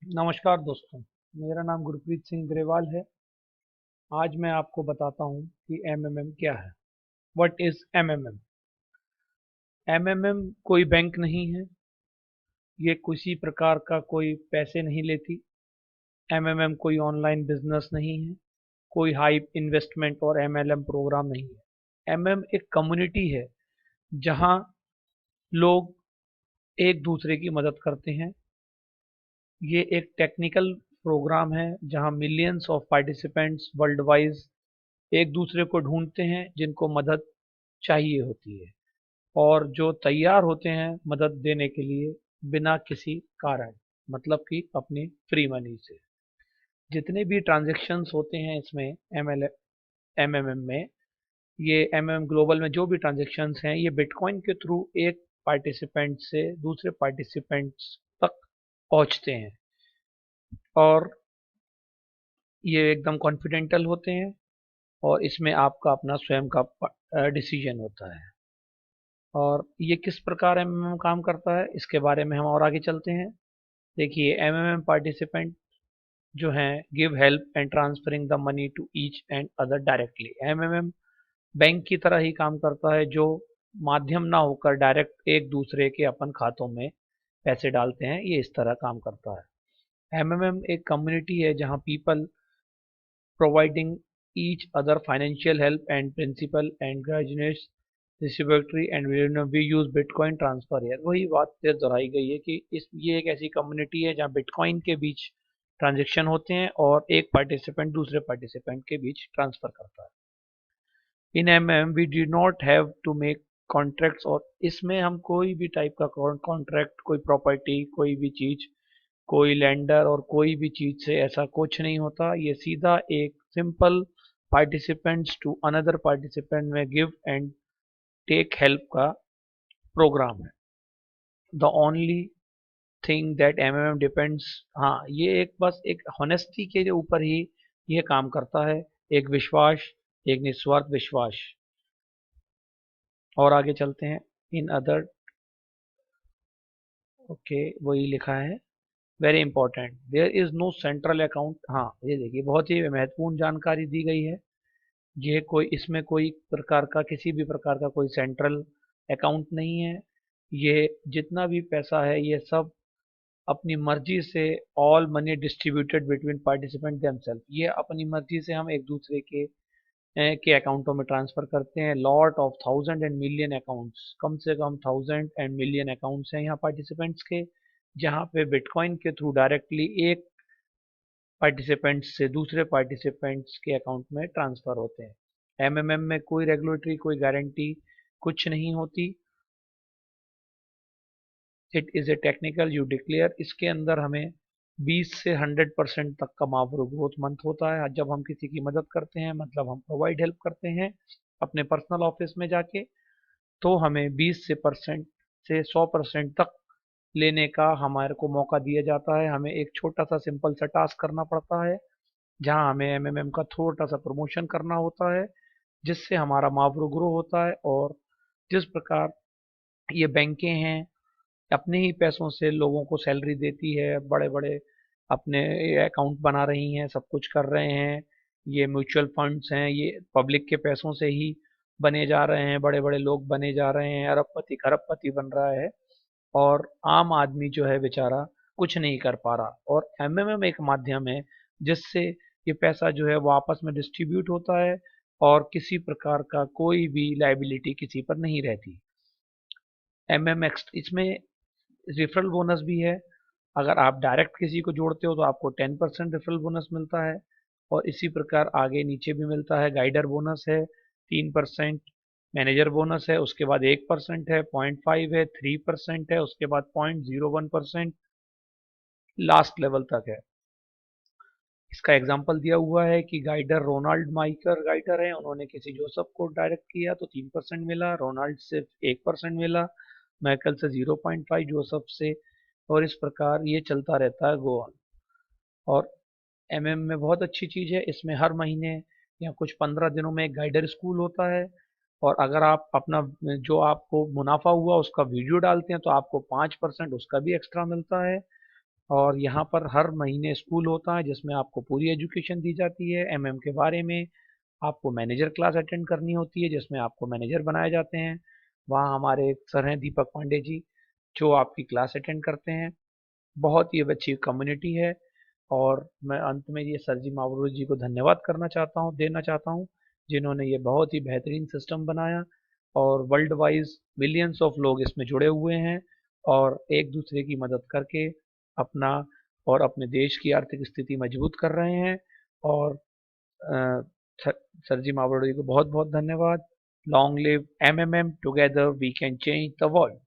नमस्कार दोस्तों। मेरा नाम गुरप्रीत सिंह ग्रेवाल है। आज मैं आपको बताता हूँ कि एमएमएम क्या है। What is MMM? एमएमएम कोई बैंक नहीं है। ये किसी प्रकार का कोई पैसे नहीं लेती। एमएमएम कोई ऑनलाइन बिजनेस नहीं है। कोई हाई इन्वेस्टमेंट और एमएलएम प्रोग्राम नहीं है। एमएम एक कम्युनिटी है जहाँ लोग एक दूसरे की मदद करते हैं। ये एक टेक्निकल प्रोग्राम है जहाँ millions of participants world wise एक दूसरे को ढूंढते हैं जिनको मदद चाहिए होती है, और जो तैयार होते हैं मदद देने के लिए बिना किसी कारण, मतलब कि अपनी फ्री मनी से। जितने भी ट्रांजैक्शंस होते हैं इसमें एमएमएम में, ये एमएमएम ग्लोबल में जो भी ट्रांजैक्शंस हैं ये बिटकॉइन के थ्रू एक पार्टिसिपेंट से दूसरे पार्टिसिपेंट्स तक पहुंचते हैं, और ये एकदम कॉन्फिडेंटल होते हैं, और इसमें आपका अपना स्वयं का डिसीजन होता है। और ये किस प्रकार एमएमएम काम करता है इसके बारे में हम और आगे चलते हैं। देखिए, एमएमएम पार्टिसिपेंट जो हैं give help and transferring the money to each and other directly. MMM bank की तरह ही काम करता है, जो माध्यम ना होकर डायरेक्ट एक दूसरे के अपन खातों में पैसे डालते हैं। ये इस तरह काम करता है। एमएमएम एक कम्युनिटी है जहां people providing each other financial help and principal and graduates रिसिपिटरी and we use bitcoin transfer है। वही बात फिर दोहराई गई है कि ये एक ऐसी कम्युनिटी है जहाँ बिटकॉइन के बीच ट्रांजेक्शन होते हैं और एक पार्टिसिपेंट दूसरे पार्टिसिपेंट के बीच ट्रांसफर करता है। In MM we do not have to make contracts, और इसमें हम कोई भी टाइप का कॉन्ट्रैक्ट, कोई प्रॉपर्टी, कोई भी चीज, कोई लेंडर और कोई भी चीज से ऐसा कुछ नहीं होता। ये सीधा एक simple participants to another participant में गिव एंड टेक हेल्प का प्रोग्राम है। The only thing that MMM depends, हाँ, ये एक बस एक होनेस्टी के ऊपर ही ये काम करता है। एक विश्वास, एक निस्वार्थ विश्वास। और आगे चलते हैं। इन अदर, ओके, वही लिखा है। Very important, there is no central account. हाँ, ये देखिए बहुत ही महत्वपूर्ण जानकारी दी गई है। ये कोई, इसमें कोई प्रकार का, किसी भी प्रकार का कोई सेंट्रल अकाउंट नहीं है। ये जितना भी पैसा है ये सब अपनी मर्जी से, all money distributed between participant themselves, ये अपनी मर्जी से हम एक दूसरे के अकाउंटों में ट्रांसफर करते हैं। Lot of thousand and million accounts, कम से कम थाउजेंड एंड मिलियन अकाउंट्स हैं यहाँ पार्टिसिपेंट्स के, जहाँ पे बिटकॉइन के थ्रू डायरेक्टली एक पार्टिसिपेंट्स से दूसरे पार्टिसिपेंट्स के अकाउंट में ट्रांसफर होते हैं। एमएमएम में कोई रेगुलेटरी, कोई गारंटी कुछ नहीं होती। It is a technical you declare, इसके अंदर हमें 20 से 100% तक का मावरो ग्रोथ मंथ होता है। जब हम किसी की मदद करते हैं, मतलब हम प्रोवाइड हेल्प करते हैं अपने पर्सनल ऑफिस में जाके, तो हमें 20 से परसेंट से 100% तक लेने का हमारे को मौका दिया जाता है। हमें एक छोटा सा सिंपल सा टास्क करना पड़ता है, जहां हमें एमएमएम का थोड़ा सा प्रमोशन करना होता है, जिससे हमारा मावरो ग्रो होता है। और जिस प्रकार ये बैंकें हैं अपने ही पैसों से लोगों को सैलरी देती है, बड़े बड़े अपने अकाउंट बना रही हैं, सब कुछ कर रहे हैं। ये म्यूचुअल फंड्स हैं, ये पब्लिक के पैसों से ही बने जा रहे हैं, बड़े बड़े लोग बने जा रहे हैं, अरबपति खरबपति बन रहा है, और आम आदमी जो है बेचारा कुछ नहीं कर पा रहा। और एमएमएम एक माध्यम है जिससे ये पैसा जो है वो आपस में डिस्ट्रीब्यूट होता है, और किसी प्रकार का कोई भी लाइबिलिटी किसी पर नहीं रहती। एमएमएक्स, इसमें रेफरल बोनस भी है। अगर आप डायरेक्ट किसी को जोड़ते हो तो आपको 10% रेफरल बोनस मिलता है, और इसी प्रकार आगे नीचे भी मिलता है। गाइडर बोनस है 3%, मैनेजर बोनस है, उसके बाद 1% है, 0.5 है, 3% है, उसके बाद 0.01% लास्ट लेवल तक है। इसका एग्जाम्पल दिया हुआ है कि गाइडर रोनाल्ड माइकर गाइडर है, उन्होंने किसी जोसेफ को डायरेक्ट किया तो 3% मिला, रोनाल्ड से 1% मिला, माइकल से 0.5, जोसेफ से, और इस प्रकार ये चलता रहता है गो ऑन। और एमएम में बहुत अच्छी चीज़ है, इसमें हर महीने या कुछ 15 दिनों में एक गाइडर स्कूल होता है, और अगर आप अपना जो आपको मुनाफा हुआ उसका वीडियो डालते हैं तो आपको 5% उसका भी एक्स्ट्रा मिलता है। और यहाँ पर हर महीने स्कूल होता है जिसमें आपको पूरी एजुकेशन दी जाती है एमएम के बारे में। आपको मैनेजर क्लास अटेंड करनी होती है जिसमें आपको मैनेजर बनाए जाते हैं। वहाँ हमारे एक सर हैं दीपक पांडे जी, जो आपकी क्लास अटेंड करते हैं। बहुत ही अच्छी कम्युनिटी है। और मैं अंत में ये सर जी मावड़ू जी को धन्यवाद देना चाहता हूँ, जिन्होंने ये बहुत ही बेहतरीन सिस्टम बनाया। और वर्ल्ड वाइज मिलियंस ऑफ लोग इसमें जुड़े हुए हैं और एक दूसरे की मदद करके अपना और अपने देश की आर्थिक स्थिति मजबूत कर रहे हैं। और अ, सर जी मावड़ू जी को बहुत बहुत धन्यवाद। Long live MMM, together we can change the world.